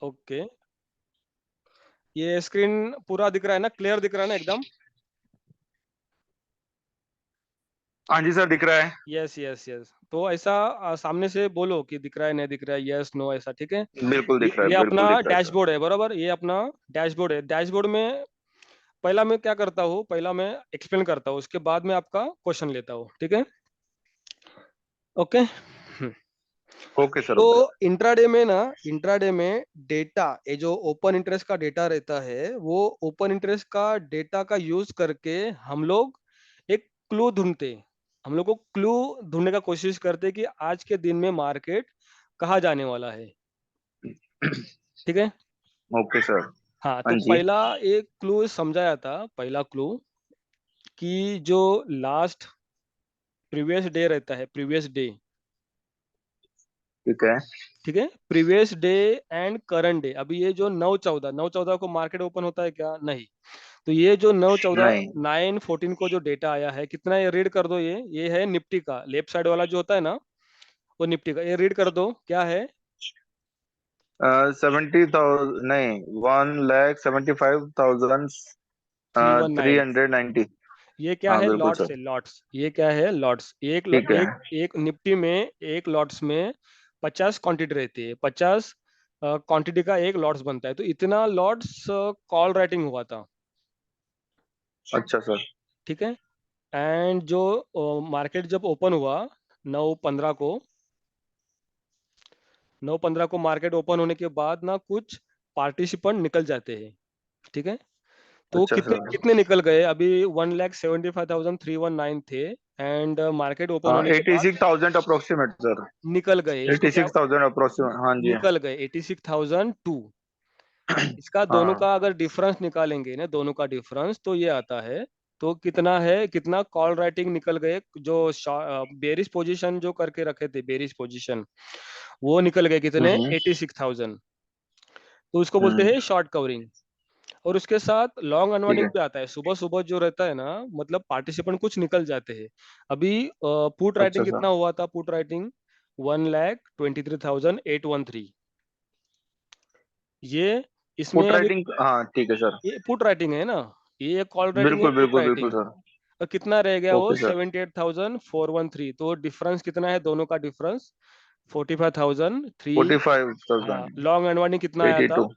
Okay, ये screen पूरा दिख रहा है ना, क्लियर दिख रहा है ना एकदम? हाँ जी सर, दिख रहा है। यस यस यस, तो ऐसा सामने से बोलो कि दिख रहा है नहीं दिख रहा है, यस नो, ऐसा ठीक है। बिल्कुल दिख रहा ये है, अपना बिल्कुल दिख रहा है सर। डैशबोर्ड है, बराबर, ये अपना डैशबोर्ड है। डैशबोर्ड में पहला मैं क्या करता हूँ, पहला मैं एक्सप्लेन करता हूँ, उसके बाद में आपका क्वेश्चन लेता हूँ, ठीक है? ओके। ओके सर, तो ओके। इंट्राडे में ना, इंट्राडे में डेटा, ये जो ओपन इंटरेस्ट का डेटा रहता है, वो ओपन इंटरेस्ट का डेटा का यूज करके हम लोग एक क्लू ढूंढते हैं। हम लोग को क्लू ढूंढने का कोशिश करते हैं कि आज के दिन में मार्केट कहाँ जाने वाला है, ठीक है? Okay sir. हाँ, तो हाँ जी। पहला एक क्लू समझाया था, पहला क्लू कि जो लास्ट प्रीवियस डे रहता है, प्रीवियस डे, ठीक है। ठीक है, previous day and current day. अभी ये जो 9/14 को मार्केट ओपन होता है क्या? नहीं। तो ये जो 9/14 नहीं। 9/14 को जो डेटा आया है, कितना, ये रीड कर दो, ये है निफ्टी का, लेफ्ट साइड वाला जो होता है ना, वो निफ्टी का, ये रीड कर दो क्या है। 70,000 नहीं, 1,75,000 थ्री 319, हंड्रेड नाइन्टी ये क्या हाँ है? बिल्कुल लॉट्स सर। है, लॉट्स। ये क्या है? लॉट्स। ठीक है। एक एक निफ्टी में, एक लॉट्स में 50 क्वांटिटी रहती है, 50 क्वांटिटी का एक लॉट्स बनता है, तो इतना लॉट्स कॉल राइटिंग हुआ था, अच्छा सर। ठीक है? एंड जो मार्केट जब ओपन हुआ 9/15 को, 9/15 को मार्केट ओपन होने के बाद ना, कुछ पार्टिसिपेंट निकल जाते हैं, ठीक है? तो अच्छा कितने सर। कितने निकल गए? अभी 1,75,319 थे, एंड मार्केट ओपन हाँ, होने के एटी बाद सिक्स थाउजेंड अप्रोक्सीमेट सर। निकल गए, इसको एटी क्या? सिक्स थाउजेंड अप्रोक्सीमेट, हाँ जी। निकल गए 86,002। इसका दोनों हाँ। का अगर डिफरेंस निकालेंगे ना, दोनों का डिफरेंस, तो ये आता है। तो कितना है, कितना कॉल राइटिंग निकल गए, जो बेरिश पोजीशन जो करके रखे थे, बेरिश पोजीशन, वो निकल गए कितने? हम्म। 86,000। तो उसको बोलते हम्म। हैं शॉर्ट कवरिंग। और उसके साथ लॉन्ग ठीक अनवाइंडिंग है। पे आता है, सुबह सुबह जो रहता है ना, मतलब पार्टिसिपेंट कुछ निकल जाते हैं। अभी पुट अच्छा राइटिंग सर। कितना हुआ था? Put writing 1,23,813। ये इसमें पुट अभी, राइटिंग, हाँ ठीक है सर। ये पुट राइटिंग है ना, ये कॉल राइटिंग है, बिल्कुल पुट बिल्कुल बिल्कुल राइटिंग। सर। और कितना रह गया? वो ओके सर। 78,413। तो डिफरेंस कितना है दोनों का डिफरेंस? 45,003। 45,000। हाँ, लॉन्ग अनवाइंडिंग कितना आया एटी था? टू।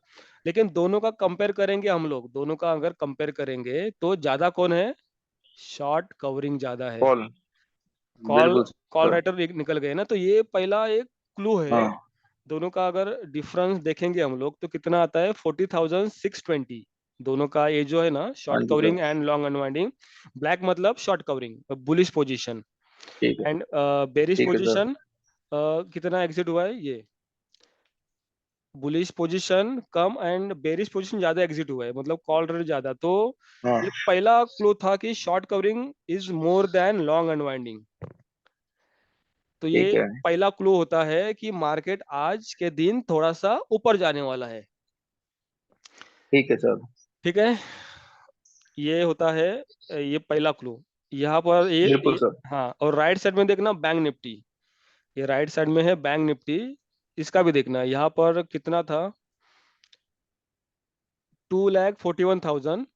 लेकिन दोनों का कंपेयर करेंगे हम लोग, दोनों का अगर कंपेयर करेंगे तो ज्यादा कौन है? शॉर्ट कवरिंग ज्यादा है। कॉल। कॉल बिल्कुल कॉल सर। राइटर निकल गए ना, तो ये पहला एक क्लू है। हाँ। दोनों का अगर डिफरेंस देखेंगे हम लोग, तो कितना आता है? 40,620। दोनों का ये जो है ना, हाँ शॉर्ट जी sir. Covering and long unwinding. Black मतलब शॉर्ट कवरिंग, बुलिश पोजीशन, ठीक है। एंड बेरिश ठीक है सर। पोजीशन कितना एग्जिट हुआ है? ये bullish position come and bearish position ज्यादा एग्जिट हुआ है, मतलब कॉल रेट ज्यादा। तो हाँ। ये पहला क्लू था कि short covering is more than long unwinding. तो ठीक ये है। पहला क्लू होता है कि मार्केट आज के दिन थोड़ा सा ऊपर जाने वाला है, ठीक है सर। ठीक है? ये होता है ये पहला क्लू। यहाँ पर बिल्कुल ये सर। हाँ, और राइट साइड में देखना बैंक निफ्टी, ये राइट साइड में है बैंक निफ्टी। इसका भी देखना, यहाँ पर कितना था? 2,41,000,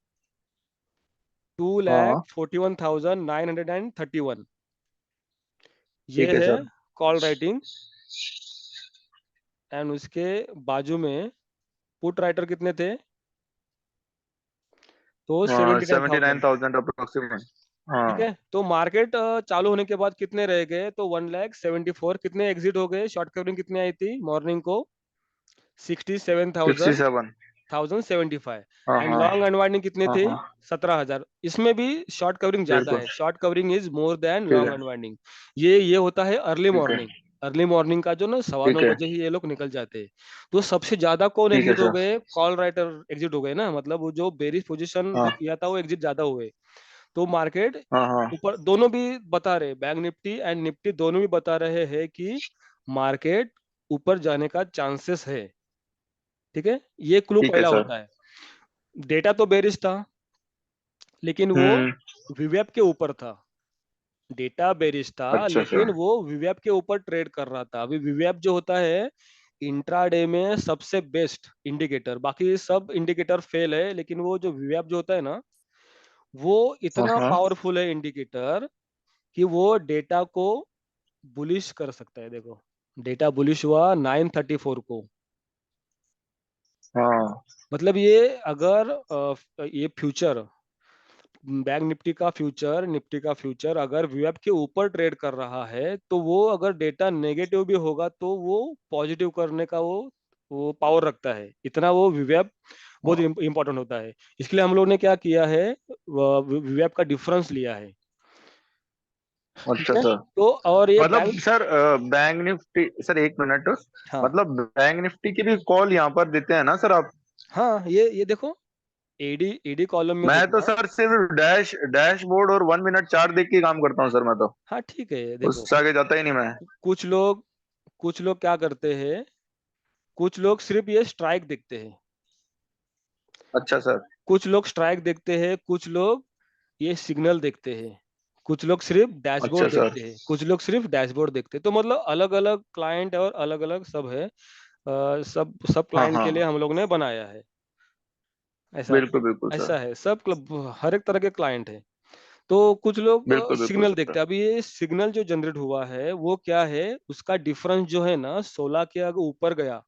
टू लैख हाँ। Forty one thousand nine hundred and thirty one ये ठीक है है सर। Call writing. एंड उसके बाजू में पुट राइटर कितने थे? तो 79,000, 79,000 अप्रोक्सीमेट। ठीक हाँ। है? तो मार्केट चालू होने के बाद कितने रह गए? तो 1,74। कितने एग्जिट हो गए? शॉर्ट कवरिंग कितनी आई थी मॉर्निंग को? 67,000 67। 1075। हाँ एंड हाँ। लॉन्ग अनवाइंडिंग कितनी हाँ थी? हाँ। 17,000। इसमें भी शॉर्ट कवरिंग ज्यादा बिल्कुल। है, short covering is more than ठीक लॉन्ग है। अनवाइंडिंग। ये होता है अर्ली ठीक है। मॉर्निंग। अर्ली मॉर्निंग का जो ना, सवा ठीक नौ है। बजे ही ये लोग निकल जाते हैं। तो सबसे ज्यादा कौन ठीक है एग्जिट हो सर। गए? कॉल राइटर एग्जिट हो गए ना, मतलब वो जो बेरिश पोजीशन जो हाँ किया था, वो एग्जिट ज्यादा हुए। तो मार्केट हाँ। हाँ। ऊपर, दोनों भी बता रहे, बैंक निफ्टी एंड निफ्टी दोनों भी बता रहे हैं कि मार्केट ऊपर जाने का चांसेस है, ठीक है? ये क्लू ठीक है पहला सर। होता है। डेटा तो बेरिश था, लेकिन वो हम्म। विवेक के ऊपर था। डेटा बेरिश था, अच्छा लेकिन सर। वो विवेक के ऊपर ट्रेड कर रहा था। अभी विवेक जो होता है, इंट्राडे में सबसे बेस्ट इंडिकेटर, बाकी सब इंडिकेटर फेल है, लेकिन वो जो वीवैप जो होता है ना, वो हाँ इतना हाँ पावरफुल है इंडिकेटर कि वो डेटा को बुलिश कर सकता है। देखो, डेटा बुलिश हुआ 9:34 को। हाँ। मतलब ये अगर ये फ्यूचर, बैंक निफ्टी का फ्यूचर, निफ्टी का फ्यूचर अगर वीएप के ऊपर ट्रेड कर रहा है, तो वो अगर डेटा नेगेटिव भी होगा तो वो पॉजिटिव करने का वो पावर रखता है। इतना वो वीएप बहुत इंपॉर्टेंट होता है। इसलिए हम लोग ने क्या किया है, वीएप का डिफरेंस लिया है। ठीक अच्छा है। सर। तो और ये मतलब bank, sir bank Nifty sir, एक मिनट। हाँ मतलब बैंक निफ्टी की भी कॉल यहाँ पर देते हैं ना सर आप? हाँ, ये देखो, एडी एडी कॉलम में मैं तो देखना। सर सिर्फ डैशबोर्ड और 1 मिनट चार्ट देख के काम करता हूँ सर, मैं तो हाँ ठीक है, देखो, उससे आगे जाता ही नहीं मैं। कुछ लोग कुछ लोग क्या करते हैं, कुछ लोग सिर्फ ये स्ट्राइक देखते हैं, अच्छा सर। कुछ लोग स्ट्राइक देखते हैं, कुछ लोग ये सिग्नल देखते हैं, कुछ लोग सिर्फ अच्छा डैशबोर्ड सर। देखते हैं, कुछ लोग सिर्फ डैशबोर्ड देखते हैं। तो मतलब अलग अलग क्लाइंट और अलग अलग सब है। सब सब हाँ क्लाइंट के लिए हाँ। हम लोग ने बनाया है। ऐसा बिल्कुल बिल्कुल सर। ऐसा है, सब क्लब, हर एक तरह के क्लाइंट है। तो कुछ लोग बिल्कुल बिल्कुल सिग्नल सर। देखते हैं। अभी ये सिग्नल जो जनरेट हुआ है वो क्या है, उसका डिफरेंस जो है ना 16 के अगर ऊपर गया,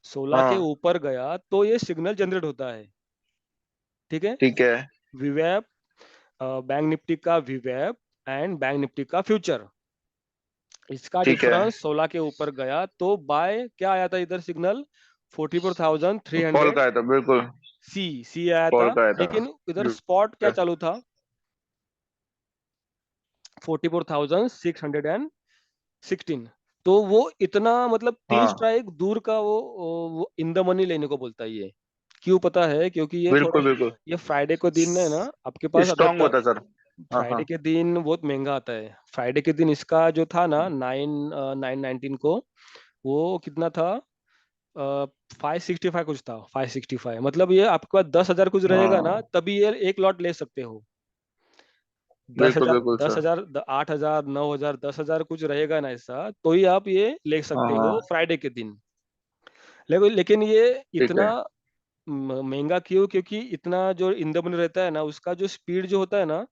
16 के हाँ। ऊपर गया तो ये सिग्नल जनरेट होता है। ठीक है। ठीक है। विवेप, बैंक निफ्टी का विवेप एंड बैंक निफ्टी का फ्यूचर, इसका ठीक है। डिफरेंस 16 के ऊपर गया तो बाय क्या आया था इधर सिग्नल, 44,300 कॉल का है तो बिल्कुल। सी आया कॉल था। का है था। लेकिन इधर स्पॉट क्या चालू था, 44,616। तो वो इतना मतलब तीन हाँ। स्ट्राइक दूर का वो इन द मनी लेने को बोलता है ये। क्यों पता है, क्योंकि ये थोड़ा, बिल्कुल बिल्कुल। ये फ्राइडे को दिन है ना आपके पास स्ट्रांग अगर, होता है सर। हाँ हाँ। फ्राइडे के दिन बहुत महंगा आता है। फ्राइडे के दिन इसका जो था ना 9/19 को, वो कितना था, 565 कुछ था, 565। मतलब ये आपके पास 10,000 कुछ रहेगा ना, हाँ। तभी ये एक लॉट ले सकते हो। दस बिल्कुल हजार बिल्कुल दस सर। हजार 8,000, 9,000, 10,000 कुछ रहेगा ना ऐसा, तो ही आप ये ले हाँ सकते हो हाँ। फ्राइडे के दिन। लेकिन ये ठीक इतना है। महंगा क्यों, क्योंकि इतना जो इन द मनी रहता है ना, उसका जो स्पीड जो होता है ना,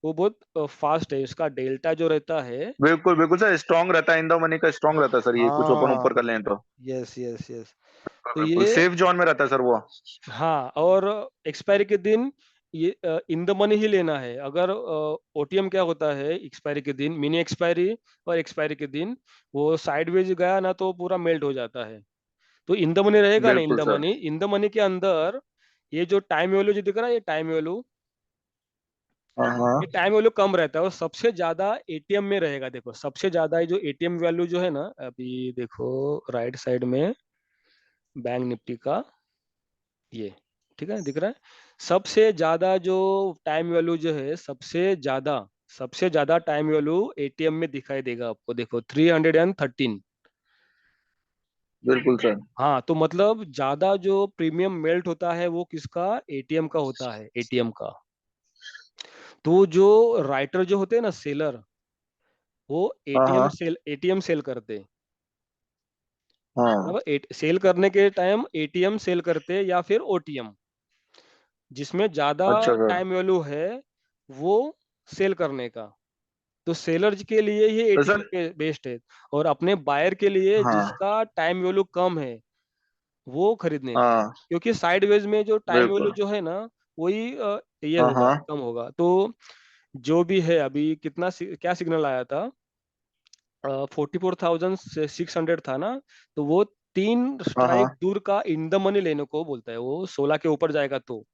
वो बहुत फास्ट है। उसका डेल्टा जो रहता है, बिल्कुल बिल्कुल सर, स्ट्रांग रहता है, इंदो मनी का स्ट्रांग रहता है सर, ये कुछ ओपन ऊपर कर हाँ, लें तो। Yes yes yes. तो बिल्कुल ये, सेफ जोन में रहता है सर वो। हाँ, और एक्सपायरी के दिन ये इन द मनी ही लेना है। अगर ओटीएम क्या होता है, एक्सपायरी के दिन, मिनी एक्सपायरी और एक्सपायरी के दिन वो साइडवेज गया ना तो पूरा मेल्ट हो जाता है। तो इन द मनी रहेगा ना, इन बिल्कुल the sir. Money, in the money के अंदर ये जो टाइम वैल्यू जो दिख रहा है, ये टाइम वैल्यू, हाँ ये हाँ। टाइम वैल्यू कम रहता है और सबसे ज्यादा एटीएम में रहेगा। देखो, सबसे ज्यादा ये जो एटीएम वैल्यू जो है ना, अभी देखो राइट साइड में बैंक निफ्टी का ये, ठीक है, दिख रहा है। सबसे ज्यादा जो टाइम वैल्यू जो है, सबसे ज्यादा टाइम वैल्यू एटीएम में दिखाई देगा आपको। देखो 313। बिल्कुल सर। हाँ, तो मतलब ज्यादा जो प्रीमियम मेल्ट होता है वो किसका, एटीएम का होता है, एटीएम का। तो जो राइटर जो होते हैं ना, सेलर, वो हाँ हाँ एटीएम सेल करते हैं। हाँ। मतलब सेल करने के टाइम एटीएम सेल करते हैं या फिर ओटीएम, जिसमें ज्यादा अच्छा सर। टाइम वैल्यू है वो सेल करने का। तो सेलर्स के लिए ये तो सर। एटीएम बेस्ड है, और अपने बायर के लिए हाँ जिसका टाइम वैल्यू कम है वो खरीदने का। हाँ। क्योंकि साइडवेज में जो टाइम वैल्यू बिल्कुल। जो है ना, वही ये हाँ होगा, हाँ कम होगा। तो जो भी है अभी कितना क्या सिग्नल आया था, 44,600 था ना, तो वो तीन हाँ स्ट्राइक हाँ दूर का इन द मनी लेने को बोलता है, वो 16 के ऊपर जाएगा तो।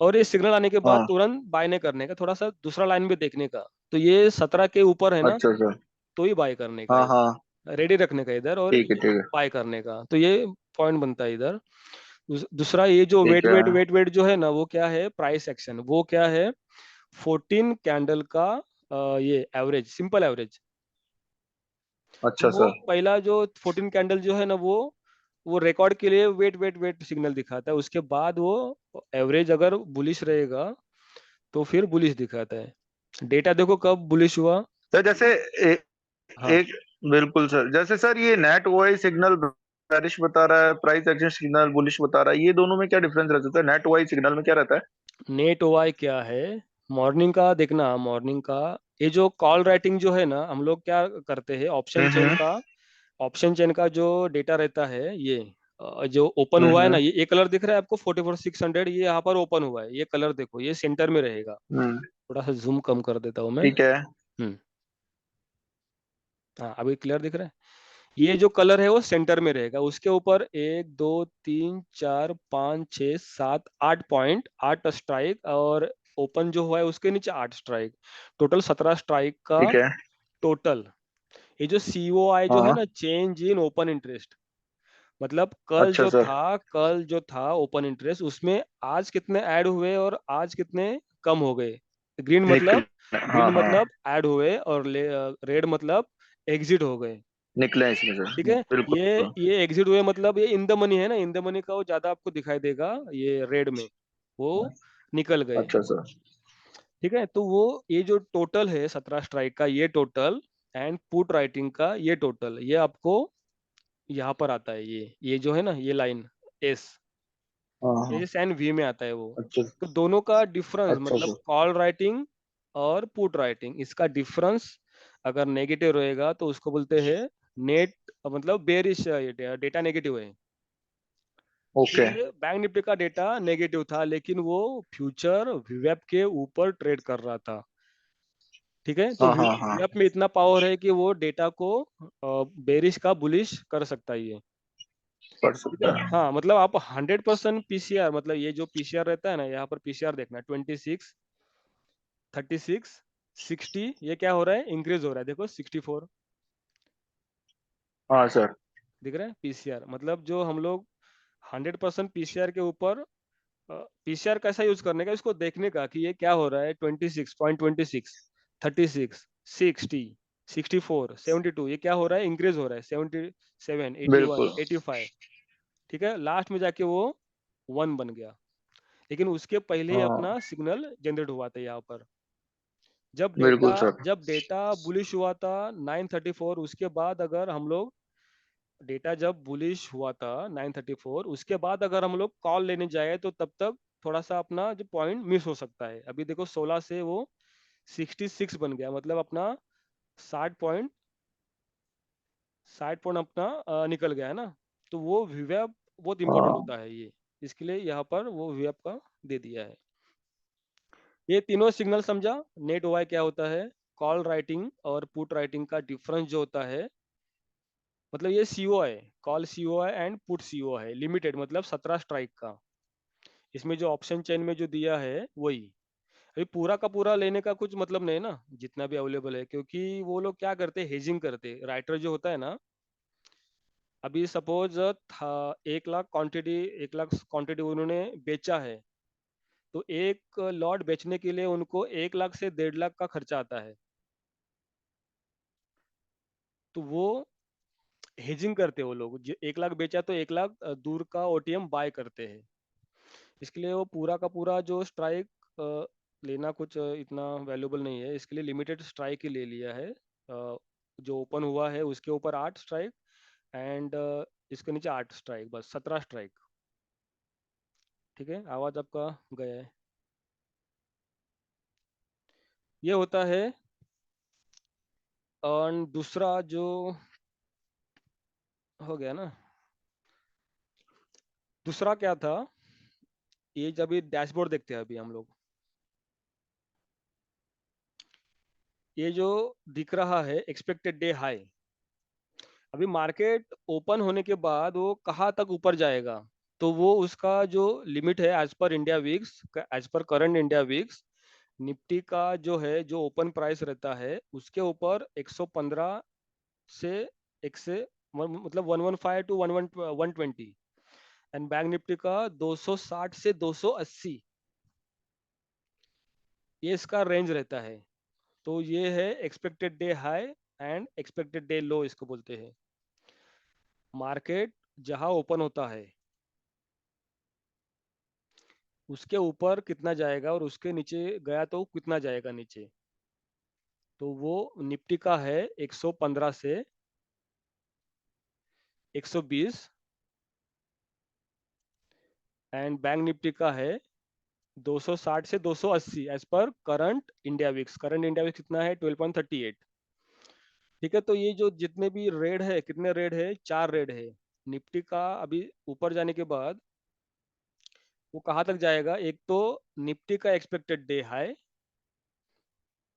और ये सिग्नल आने के बाद हाँ। तुरंत बाय नहीं करने का, थोड़ा सा दूसरा लाइन भी देखने का। तो ये 17 के ऊपर है ना, अच्छा सर। तो ही बाय करने का, हाँ हाँ। रेडी रखने का इधर, और ठीक है ठीक है। बाय करने का। तो ये पॉइंट बनता है इधर। दूसरा ये जो ठीक वेट है। वेट वेट वेट जो है ना, वो क्या है, प्राइस एक्शन, वो क्या है, 14 कैंडल का ये एवरेज, सिंपल एवरेज। तो अच्छा वो सर। पहला जो 14 कैंडल जो है ना, वो रिकॉर्ड के लिए वेट वेट वेट सिग्नल दिखाता है। उसके बाद वो एवरेज अगर बुलिश रहेगा तो फिर बुलिश दिखाता है। डेटा देखो कब बुलिश हुआ। सर जैसे ए, हाँ एक बिल्कुल सर, जैसे सर ये नेट ओआई सिग्नल बेरिश बता रहा है, प्राइस एक्शन सिग्नल बुलिश बता रहा है, ये दोनों में क्या डिफरेंस रह सकता है? नेट वाइज सिग्नल में क्या रहता है? नेट ओआई क्या है? मॉर्निंग का देखना, मॉर्निंग का ये जो कॉल राइटिंग जो है ना, हम लोग क्या करते हैं, हम्म। ऑप्शन चेन का जो डेटा रहता है ये, जो ओपन हुआ है ना, हम्म। ये कलर दिख रहा है आपको 44,600, ये यहाँ पर ओपन हुआ है, ये कलर देखो, ये सेंटर में रहेगा। हम्म। थोड़ा सा जूम कम कर देता हूँ मैं। ठीक है। हम्म। हाँ, अभी क्लियर दिख रहा है। ये जो कलर है वो सेंटर में रहेगा, उसके ऊपर 1 2 3 4 5 6 7 8 पॉइंट, 8 स्ट्राइक, और ओपन जो हुआ है उसके नीचे 8 स्ट्राइक, टोटल 17 स्ट्राइक का ठीक है। टोटल। ये जो COI जो है हाँ। ना, चेंज इन ओपन इंटरेस्ट, मतलब अच्छा सर। कल जो था ओपन इंटरेस्ट, उसमें आज कितने ऐड हुए और आज कितने कम हो गए। ग्रीन निकल। मतलब हाँ हाँ। ऐड हुए, और रेड मतलब एग्जिट हो गए। निकले इसमें से। ठीक है। बिल्कुल। ये एग्जिट हुए मतलब ये इन द मनी है ना, इन द मनी का वो ज्यादा आपको दिखाई देगा, ये रेड में वो निकल गए। अच्छा सर। ठीक है, तो वो ये जो टोटल है 17 स्ट्राइक का, ये टोटल, एंड पुट राइटिंग का ये टोटल, ये आपको यहाँ पर आता है, ये जो है ना, ये लाइन एस हाँ हाँ। एस एंड वी में आता है वो। अच्छा। तो दोनों का डिफरेंस, अच्छा मतलब सर। कॉल राइटिंग और पुट राइटिंग, इसका डिफरेंस अगर नेगेटिव रहेगा तो उसको बोलते हैं नेट, मतलब बेरिश डेटा नेगेटिव है। ओके। ये बैंक निफ्टी का डेटा नेगेटिव था, लेकिन वो फ्यूचर विवेप के ऊपर ट्रेड कर रहा था। ठीक है, तो हाँ हाँ हाँ। विवेप में इतना पावर है कि वो डेटा को बेरिश का बुलिश कर सकता है ये। पढ़ ठीक है, सकता है। हाँ, मतलब आप 100% पीसीआर, मतलब ये जो पीसीआर रहता है ना, यहाँ पर पीसीआर देखना, 26, 36, 60, ये क्या हो रहा है, इंक्रीज हो रहा है, देखो 64 हाँ सर। दिख रहा है पीसीआर, मतलब जो हम लोग 100% पीसीआर के ऊपर, पीसीआर कैसा यूज करने का, इसको देखने का कि ये क्या हो रहा है, 26.26, 36, 60, 64, 72, ये क्या हो रहा है, इंक्रीज हो रहा है, 77, 81, बिल्कुल। 85। ठीक है, लास्ट में जाके वो 1 बन गया, लेकिन उसके पहले ही हाँ। अपना सिग्नल जनरेट हुआ था यहाँ पर। बिल्कुल सर। जब डेटा बुलिश हुआ था 934, उसके बाद अगर हम लोग, डेटा जब बुलिश हुआ था 934, उसके बाद अगर हम लोग कॉल लेने जाए तो तब तक थोड़ा सा अपना जो पॉइंट मिस हो सकता है। अभी देखो 16 से वो 66 बन गया, मतलब अपना 60 पॉइंट, 60 पॉइंट अपना निकल गया है ना। तो वो वीवेप बहुत इंपॉर्टेंट हाँ। होता है ये, इसके लिए यहाँ पर वो वीवेप का दे दिया है। ये तीनों सिग्नल समझा। नेट ओआई क्या होता है, कॉल राइटिंग और पुट राइटिंग का डिफरेंस जो होता है, मतलब ये सीओ है, कॉल सीओ है एंड पुट सीओ है, लिमिटेड, मतलब 17 स्ट्राइक का। इसमें जो ऑप्शन चेन में जो दिया है वही। अभी पूरा का पूरा लेने का कुछ मतलब नहीं ना, जितना भी अवेलेबल है, क्योंकि वो लोग क्या करते हैं, हेजिंग करते, राइटर जो होता है ना। अभी सपोज था 1 लाख क्वांटिटी, 1 लाख क्वांटिटी उन्होंने बेचा है, तो एक लॉट बेचने के लिए उनको 1 लाख से 1.5 लाख का खर्चा आता है। तो वो हेजिंग करते हैं वो लोग, जो 1 लाख बेचा तो 1 लाख दूर का ओटीएम बाय करते हैं। इसके लिए वो पूरा का पूरा जो स्ट्राइक लेना कुछ इतना वैल्यूबल नहीं है, इसके लिए लिमिटेड स्ट्राइक ही ले लिया है। जो ओपन हुआ है उसके ऊपर 8 स्ट्राइक, एंड इसके नीचे 8 स्ट्राइक, बस 17 स्ट्राइक। ठीक है, आवाज आपका गया है। ये होता है। और दूसरा जो हो गया ना, दूसरा क्या था, ये जब ये डैशबोर्ड देखते हैं अभी हम लोग, ये जो दिख रहा है एक्सपेक्टेड डे हाई, अभी मार्केट ओपन होने के बाद वो कहाँ तक ऊपर जाएगा, तो वो उसका जो लिमिट है, as per India VIX, as per current India VIX, Nifty का जो है, जो ओपन प्राइस रहता है उसके ऊपर 115 से एक से मतलब 115 टू 120, एंड बैंक निफ्टी का 260 से 280, ये इसका रेंज रहता है। तो ये है expected day high and expected day लो, इसको बोलते हैं। मार्केट जहां ओपन होता है उसके ऊपर कितना जाएगा, और उसके नीचे गया तो कितना जाएगा नीचे, तो वो निफ्टी का है 115 से 120, एंड बैंक निफ्टी का है 260 से 280 as per current India VIX कितना है 12.38। ठीक है, तो ये जो जितने भी रेड है, कितने रेड है, 4 रेड है। निफ्टी का अभी ऊपर जाने के बाद वो कहाँ तक जाएगा, एक तो निफ्टी का expected day high,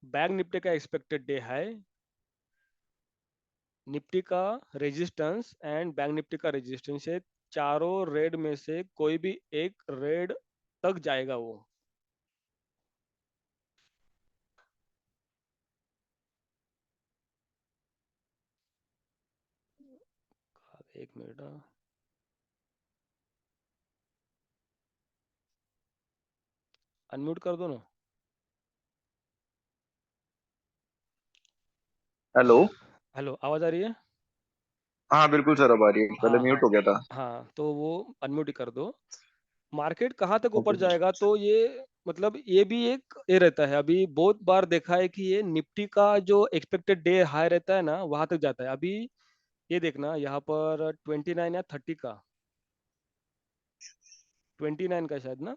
bank Nifty का एक्सपेक्टेड डे हाई, निफ्टी का रेजिस्टेंस एंड बैंक निफ्टी का रेजिस्टेंस है। चारों रेड में से कोई भी एक रेड तक जाएगा वो। एक मिनट, अनम्यूट कर दो ना। हेलो। हेलो, आवाज आ रही है? हाँ बिल्कुल सर, अब आ रही है, पहले हाँ हाँ। म्यूट हो गया था। हाँ, तो वो अनम्यूट ही कर दो। मार्केट कहाँ तक ऊपर ओके सर। जाएगा, तो ये मतलब ये भी एक ये रहता है। अभी बहुत बार देखा है कि ये निफ्टी का जो एक्सपेक्टेड डे हाई रहता है ना, वहां तक जाता है। अभी ये देखना यहाँ पर 29 या 30 का, 29 का शायद ना,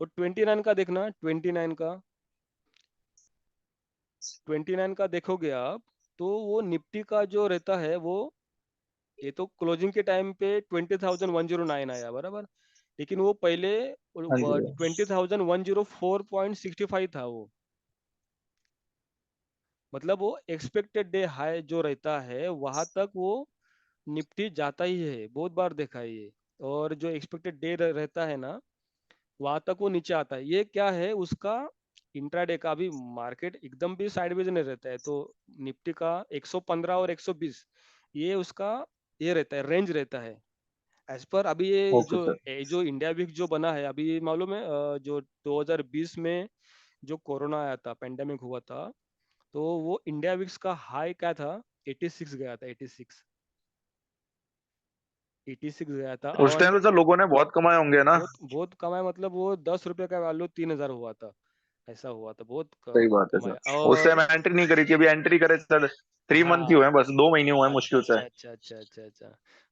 और 29 का देखना, 29 का, 29 का देखोगे आप, तो वो निफ्टी का जो रहता है वो, ये तो क्लोजिंग के टाइम पे 20,109 आया बराबर, लेकिन वो पहले हाँ जी। 20,104.65 था वो। मतलब वो एक्सपेक्टेड डे हाई जो रहता है वहां तक वो निफ्टी जाता ही है, बहुत बार देखा है ये। और जो एक्सपेक्टेड डे रहता है ना, वहां तक वो नीचे आता है। ये क्या है उसका, इंट्राडे का। अभी मार्केट एकदम भी साइडवेज नहीं रहता है, तो निफ्टी का 115 और 120 ये उसका ये रहता है, रेंज रहता है। एज पर अभी ओके सर। ये जो इंडिया विक्स जो बना है अभी, मालूम है जो 2020 में जो कोरोना आया था, पेंडेमिक हुआ था, तो वो इंडिया विक्स का हाई क्या था, 86 गया था, 86, 86 गया था। उस और टाइम तो सर लोगों ने बहुत कमाए होंगे ना। बहुत बहुत कमाया, मतलब वो 10 रुपए का वैल्यू 3,000 हुआ था, ऐसा हुआ था, बहुत सही बात है कमाया। सर, उस टाइम और एंट्री नहीं करी थी, अभी एंट्री करे सर। 3 मंथ ही हुए हाँ, हैं, बस 2 महीने हुए हैं अच्छा मुश्किल से। अच्छा अच्छा अच्छा अच्छा अच्छा,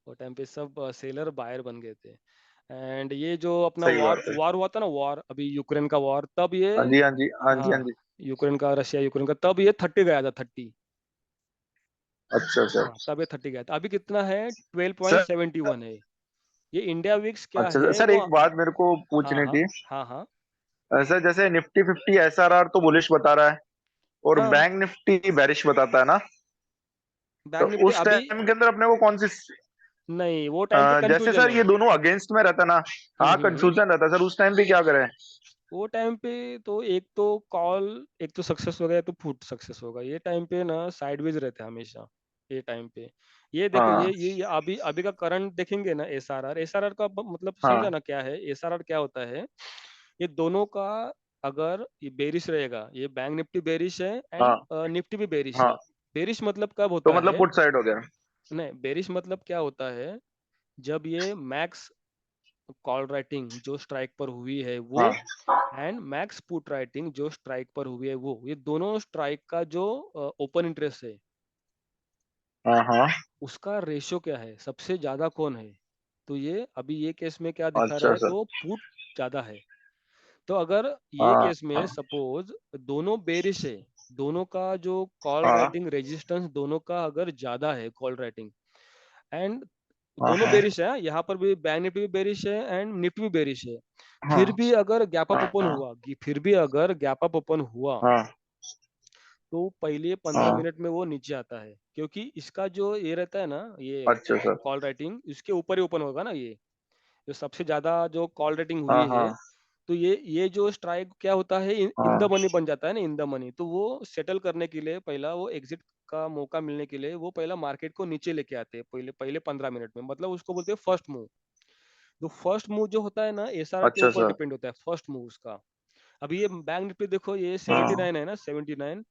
वो टाइम पे सब सेलर बायर बन गए थे। एंड ये जो अपना सही वॉर बात है। वॉर हुआ था ना, वॉर अभी यूक्रेन का वॉर, तब ये, हाँ जी हाँ जी हाँ जी हाँ हाँ, जी। यूक्रेन का, रशिया यूक्रेन का, तब ये 30 गया था, 30। अच्छा सर। हाँ, तब ये 30 गया था। अभी कितना है, सर 12.71 है। ये इंडिया विक्स क्या अच्छा सर, है सर वो। एक बात मेरे को हाँ पूछनी हाँ थी। हाँ हाँ सर जैसे निफ्टी 50 एसआरआर तो बुलिश बता रहा है, और हाँ। बैंक निफ्टी बेरिश बताता है ना। तो बैंक निफ्टी उस अभी, टाइम के अंदर अपने को कौन सी नहीं, वो टाइम पे जैसे कंफ्यूजन सर है। ये दोनों अगेंस्ट में रहता ना। हाँ हम्म। कंफ्यूजन रहता सर, उस टाइम पे क्या करें। वो टाइम पे तो एक तो कॉल, एक तो सक्सेस होगा या तो पुट सक्सेस होगा। ये टाइम पे ना साइडवेज रहते हैं हमेशा, ये टाइम पे। ये देखो, हाँ ये अभी अभी का करंट देखेंगे ना, एसआरआर का मतलब समझा हाँ ना क्या है एसआरआर, क्या होता है। ये दोनों का, अगर ये बेरिश रहेगा, ये बैंक निफ्टी बेरिश है एंड हाँ निफ्टी भी बेरिश है। हाँ। बेरिश मतलब कब तो होता मतलब है, पुट साइड हो गया। नहीं, बेरिश मतलब क्या होता है, जब ये मैक्स कॉल राइटिंग जो स्ट्राइक पर हुई है वो, हाँ एंड मैक्स पुट राइटिंग जो स्ट्राइक पर हुई है वो, ये दोनों स्ट्राइक का जो ओपन इंटरेस्ट है, हाँ हाँ। उसका रेशियो क्या है, सबसे ज्यादा कौन है। तो ये अभी ये केस में क्या दिखा रहा अच्छा है, सर। तो पुट ज्यादा है। तो अगर ये हाँ केस में सपोज दोनों बेरिश है, दोनों का जो कॉल हाँ राइटिंग रेजिस्टेंस दोनों का अगर ज्यादा है, कॉल राइटिंग एंड हाँ दोनों हाँ बेरिश है, यहाँ पर भी बैंक निफ्टी भी बेरिश है एंड निफ्टी भी बेरिश है, फिर हाँ भी अगर गैप अप ओपन हाँ हुआ, फिर भी अगर गैप अप ओपन हुआ, हाँ तो पहले 15 मिनट में वो नीचे आता है, क्योंकि इसका जो ये रहता है ना, ये अच्छा सर। कॉल राइटिंग इसके ऊपर ही ओपन होगा ना, ये जो सबसे ज्यादा जो कॉल राइटिंग हाँ हुई है। हाँ तो ये जो स्ट्राइक क्या होता है, इन द हाँ मनी बन जाता है ना, इन द मनी। तो वो सेटल करने के लिए पहला वो एग्जिट का मौका मिलने के लिए वो पहला मार्केट को नीचे लेके आते हैं, पहले पहले 15 मिनट में, मतलब उसको बोलते हैं फर्स्ट मूव। तो फर्स्ट मूव जो होता है ना, एसआरआर के अच्छा ऊपर सर। डिपेंड होता है फर्स्ट मूव उसका। अभी ये बैंक निफ्टी देखो, ये हाँ 79 है ना, 79,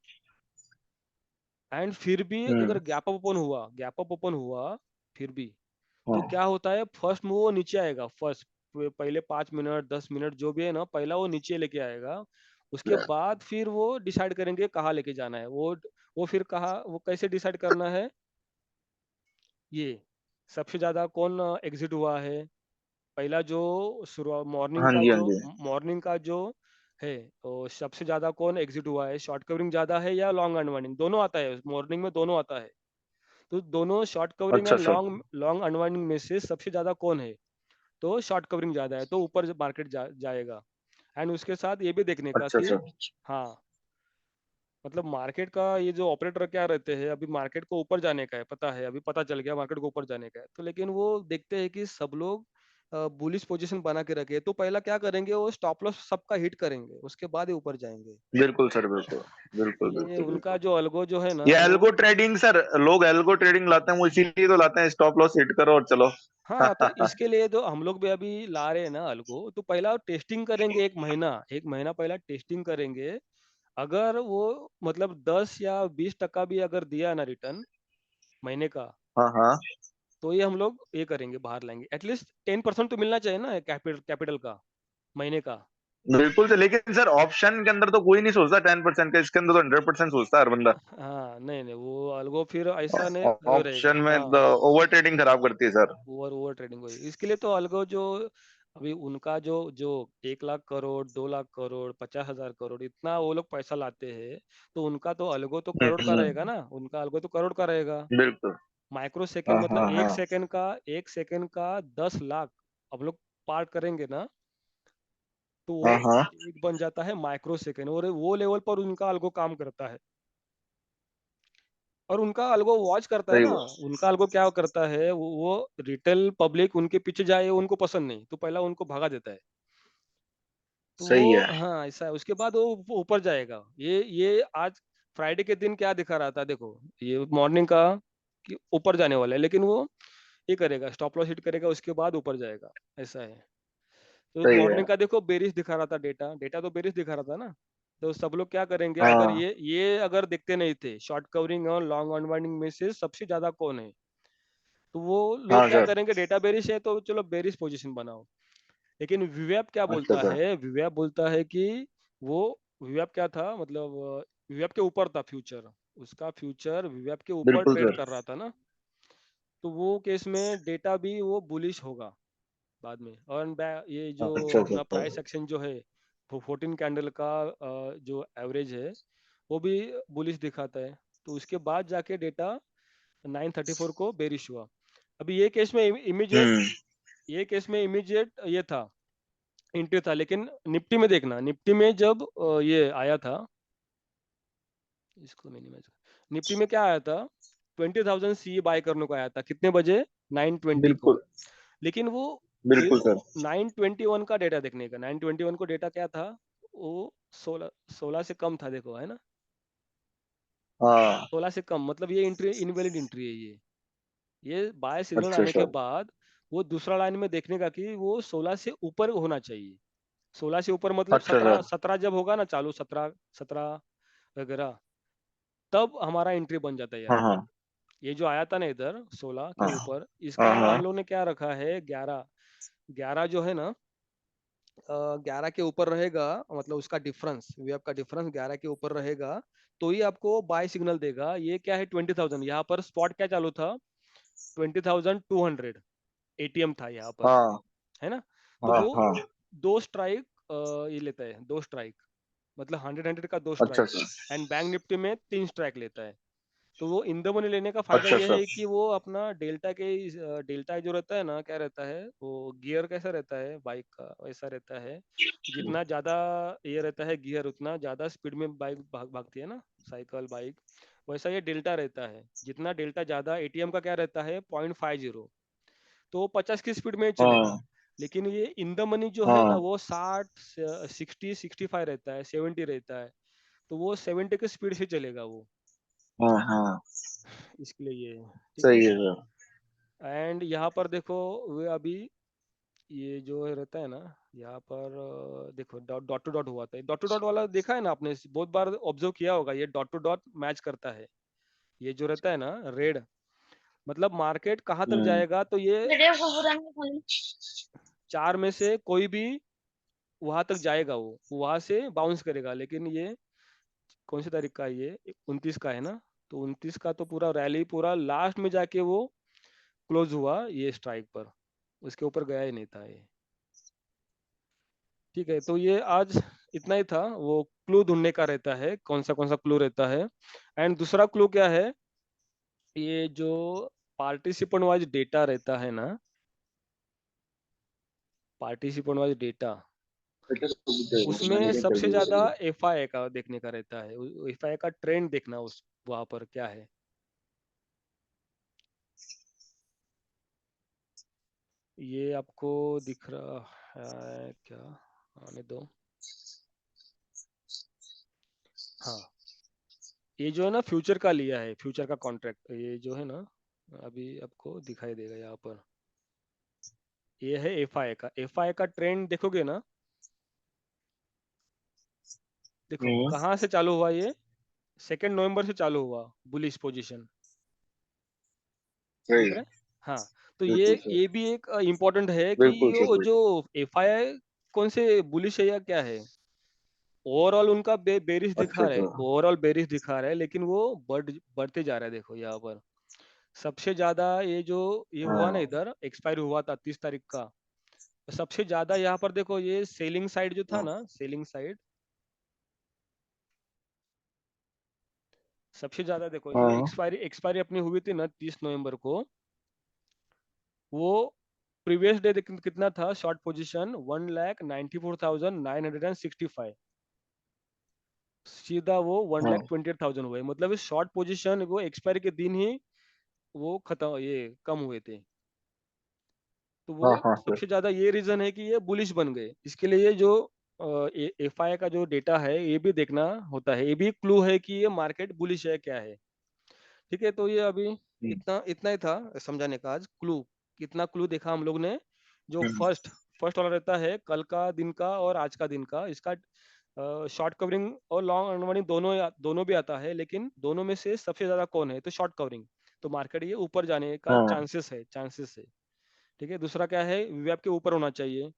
एंड फिर भी अगर गैप अप ओपन हुआ फिर भी, तो हाँ क्या होता है, फर्स्ट मूव वो नीचे आएगा, फर्स्ट पहले 5 मिनट 10 मिनट जो भी है ना, पहला वो नीचे लेके आएगा। उसके बाद फिर वो डिसाइड करेंगे कहाँ लेके जाना है वो फिर कहाँ, वो कैसे डिसाइड करना है, ये सबसे ज्यादा कौन एग्जिट हुआ है, पहला जो शुरुआत हाँ जी, हाँ जी। मॉर्निंग का जो है, तो सबसे ज़्यादा कौन एग्ज़िट हुआ है, शॉर्ट कवरिंग ज़्यादा है या लॉन्ग अनवाइंडिंग? दोनों आता है, मॉर्निंग में दोनों आता है। तो दोनों शॉर्ट कवरिंग अच्छा, एंड अच्छा। लॉन्ग अनवाइंडिंग में से सबसे ज़्यादा कौन है? तो शॉर्ट कवरिंग ज़्यादा है, तो ऊपर मार्केट जाएगा। एंड उसके साथ ये भी देखने का अच्छा, कि अच्छा। हाँ, मतलब मार्केट का ये जो ऑपरेटर क्या रहते हैं, अभी मार्केट को ऊपर जाने का है, पता है, अभी पता चल गया मार्केट को ऊपर जाने का है। तो लेकिन वो देखते हैं कि सब लोग बुलिश पोजीशन बना के रखे हैं, तो पहला क्या करेंगे, वो स्टॉप लॉस सबका हिट करेंगे, उसके बाद ही ऊपर जाएँगे। बिल्कुल सर, बिल्कुल। बिल्कुल, ये बिल्कुल, उनका बिल्कुल। जो अल्गो जो है ना ये वो एल्गो ट्रेडिंग सर, लोग एल्गो ट्रेडिंग लाते हैं, वो इसीलिए तो लाते हैं, स्टॉप लॉस हिट करो और चलो। हाँ, तो इसके लिए तो हम लोग भी अभी ला रहे हैं ना अल्गो, तो पहला टेस्टिंग करेंगे 1 महीना पहला टेस्टिंग करेंगे। अगर वो मतलब 10 या 20% भी अगर दिया ना रिटर्न महीने का, हाँ, हाँ। तो ये हम लोग ये करेंगे, बाहर लाएँगे। एटलीस्ट 10% तो मिलना चाहिए ना कैपिटल का, महीने का। बिल्कुल सर, लेकिन सर ऑप्शन के अंदर तो कोई नहीं सोचता 10% का, इसके अंदर तो 100% सोचता है हर बंदा। हाँ, नहीं, वो अलगो फिर ऐसा नहीं वो ऑप्शन रहेगा। में हाँ, ओवर ट्रेडिंग खराब करती है सर। ओवर ट्रेडिंग हुई। इसके लिए तो अलगो जो अभी उनका जो जो 1 लाख करोड़, 2 लाख करोड़, 50,000 करोड़ इतना वो लोग पैसा लाते हैं, तो उनका तो अलगो तो करोड़ का रहेगा हम्म। ना, उनका अलगो तो करोड़ का रहेगा। बिल्कुल। माइक्रो सेकंड हाँ, मतलब हाँ, हाँ। 1 सेकंड का 10 लाख हम लोग पार करेंगे ना, तो वो हाँ, हाँ। एक बन जाता है माइक्रो सेकंड, और वो लेवल पर उनका अलगो काम करता है। और उनका अल्गो वॉच करता है सही ना, वो। उनका अल्गो क्या करता है, वो रिटेल पब्लिक उनके पीछे जाए, उनको पसंद नहीं, तो पहला उनको भगा देता है। तो सही है। वो हाँ, ऐसा है, उसके बाद वो ऊपर जाएगा। ये आज फ्राइडे के दिन क्या दिखा रहा था देखो, ये मॉर्निंग का कि ऊपर जाने वाला है, लेकिन वो ये करेगा, स्टॉप लॉस हिट करेगा, उसके बाद ऊपर जाएगा, ऐसा है। तो सही है। मॉर्निंग का देखो बेरिश दिखा रहा था, डेटा तो बेरिश दिखा रहा था ना, तो सब लोग क्या करेंगे, अगर हाँ। ये अगर देखते नहीं थे शॉर्ट कवरिंग और लॉन्ग अनवाइंडिंग में से सबसे ज्यादा कौन है, तो वो लोग हाँ क्या सर। करेंगे, डेटा बेरिश है तो चलो बेरिश पोजीशन बनाओ। लेकिन विवेक क्या अच्छा बोलता सर। है, विवेक बोलता है कि वो विवेक क्या था, मतलब विवेक के ऊपर था फ्यूचर, उसका फ्यूचर विवेक के ऊपर बिल्कुल ट्रेड सर। कर रहा था ना, तो वो केस में डेटा भी वो बुलिश होगा बाद में। और ये जो अच्छा अपना सर। प्राइस एक्शन जो है, वो 14 कैंडल का जो एवरेज है, वो भी बुलिश दिखाता है। तो उसके बाद जाके डेटा 934 को बेरिश हुआ। अभी हम्म। ये केस में इमीडिएट ये था, एंट्री था, लेकिन निफ्टी में देखना, निफ्टी में जब ये आया था, इसको मिनिमाइज, निफ्टी में क्या आया था, 20,000 सी बाय करने को आया था, कितने बजे, 9:20 को। बिल्कुल। लेकिन वो बिल्कुल सर। 9:21 का डेटा देखने का, 9:21 को डेटा क्या था, वो 16 16 से कम था, देखो है ना, हाँ। 16 से कम, मतलब ये एंट्री इनवैलिड एंट्री है ये बाय सिग्नल अच्छा आने के सर। बाद वो दूसरा लाइन में देखने का कि वो 16 से ऊपर होना चाहिए। 16 से ऊपर मतलब अच्छा 17 सर। 17 जब होगा ना चालू, 17 17 वगैरह, तब हमारा एंट्री बन जाता है हाँ, यहाँ पर। हाँ। ये जो आया था ना इधर 16 के हाँ, ऊपर, हाँ, इसका हम हाँ। लोग ने क्या रखा है, 11, 11 जो है ना, 11 के ऊपर रहेगा, मतलब उसका डिफरेंस, वेब का डिफरेंस 11 के ऊपर रहेगा, तो ही आपको बाय सिग्नल देगा। ये क्या है, 20,000, यहाँ पर स्पॉट क्या चालू था, 20,200 एटीएम था यहाँ पर, हाँ, है ना, तो हाँ, वो हाँ। दो स्ट्राइक ये लेता है, दो स्ट्राइक, मतलब 100 का दो अच्छा strike. Sir. And bank Nifty में 3 स्ट्राइक लेता है। तो वो इन द मनी लेने का फायदा अच्छा ये सर। है कि वो अपना डेल्टा जो रहता है ना, क्या रहता है, वो गियर कैसा रहता है बाइक का, वैसा रहता है। जितना ज्यादा ये रहता है गियर, उतना ज्यादा स्पीड में बाइक भागती है ना, साइकिल बाइक, वैसा ये डेल्टा रहता है। जितना डेल्टा ज्यादा, एटीएम का क्या रहता है, 0.50, तो वो 50 की स्पीड में चलेगा। हाँ, लेकिन ये इन द मनी जो है ना, हाँ, वो 60, 60, 65 रहता है, 70 रहता है, तो वो 70 की स्पीड से चलेगा वो, हाँ, हाँ। इसके लिए ये है, ठीक है। सही है सर। एंड यहाँ पर देखो, वे अभी ये जो रहता है ना, यहाँ पर देखो डॉट टू डॉट हुआ था, डॉट टू डॉट वाला देखा है ना आपने, बहुत बार ऑब्जर्व किया होगा, ये डॉट टू डॉट मैच करता है। ये जो रहता है ना रेड, मतलब मार्केट कहाँ तक हम्म। जाएगा, तो ये चार में से कोई भी वहां तक जाएगा, वो वहां से बाउंस करेगा। लेकिन ये कौन सी तारीख का है, ये 29 का है ना, तो 29 का तो पूरा रैली पूरा लास्ट में जाके वो क्लोज हुआ ये स्ट्राइक पर। उसके ऊपर गया ही नहीं था ये। ठीक है, तो ये आज इतना ही था। वो क्लू ढूंढने का रहता है, कौन सा क्लू रहता है। एंड दूसरा क्लू क्या है, ये जो पार्टिसिपेंट वाइज डेटा रहता है ना, पार्टिसिपेंट वाइज डेटा, उसमें सबसे ज्यादा एफआई का देखने का रहता है। एफआई का ट्रेंड देखना उस वहां पर क्या है। ये आपको दिख रहा है क्या? आने दो। हाँ, ये जो है ना फ्यूचर का लिया है, फ्यूचर का कॉन्ट्रैक्ट, ये जो है ना अभी आपको दिखाई देगा यहाँ पर। ये है एफआई का, एफआई का ट्रेंड देखोगे ना, देखो हम्म। कहाँ से चालू हुआ ये, 2 नवंबर से चालू हुआ बुलिश पोजीशन, सही। दिख रहा है। हाँ, तो बिल्कुल सही। ये भी एक इम्पोर्टेंट है कि बिल्कुल सही वो बिल्कुल। जो एफआई कौन से बुलिश है या क्या है। ओवरऑल उनका बेरिश अच्छा दिखा रहा है, अच्छा। ओवरऑल बेरिश दिखा रहा है, लेकिन वो बढ़ते जा रहा है। देखो यहाँ पर सबसे ज्यादा ये जो ये हुआ ना, हाँ इधर एक्सपायर हुआ था 30 तारीख का, तो सबसे ज्यादा यहाँ पर देखो ये सेलिंग साइड जो था हाँ ना, सेलिंग साइड सबसे ज्यादा देखो, जो हाँ एक्सपायरी एक्सपायरी अपनी हुई थी ना 30 नवंबर को, वो प्रीवियस डे कितना था शॉर्ट पोजीशन, 1,94,965, सीधा वो वन हाँ लैख ट्वेंटी एट थाउजेंड हुए। मतलब इस शॉर्ट पोजीशन वो एक्सपायरी के दिन ही वो खत्म, ये कम हुए थे। तो वो हाँ हाँ सर। सबसे ज्यादा ये रीजन है कि ये बुलिश बन गए। इसके लिए ये जो एफआई का जो डेटा है ये भी देखना होता है, ये भी क्लू है कि ये मार्केट बुलिश है क्या है। ठीक है, तो ये अभी हम्म इतना इतना ही था समझाने का। आज क्लू, कितना क्लू देखा हम लोग ने। जो हम्म, फर्स्ट फर्स्ट वाला रहता है कल का दिन का और आज का दिन का, इसका शॉर्ट कवरिंग और लॉन्ग अर्निंग दोनों दोनों भी आता है, लेकिन दोनों में से सबसे ज्यादा कौन है, तो शॉर्ट कवरिंग। तो मार्केट ये ऊपर जाने का हाँ चांसेस है। ठीक है, दूसरा क्या है, वेब के ऊपर होना चाहिए,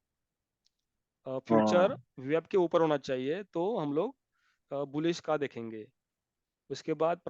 फ्यूचर हाँ वेब के ऊपर होना चाहिए, तो हम लोग बुलिश का देखेंगे। उसके बाद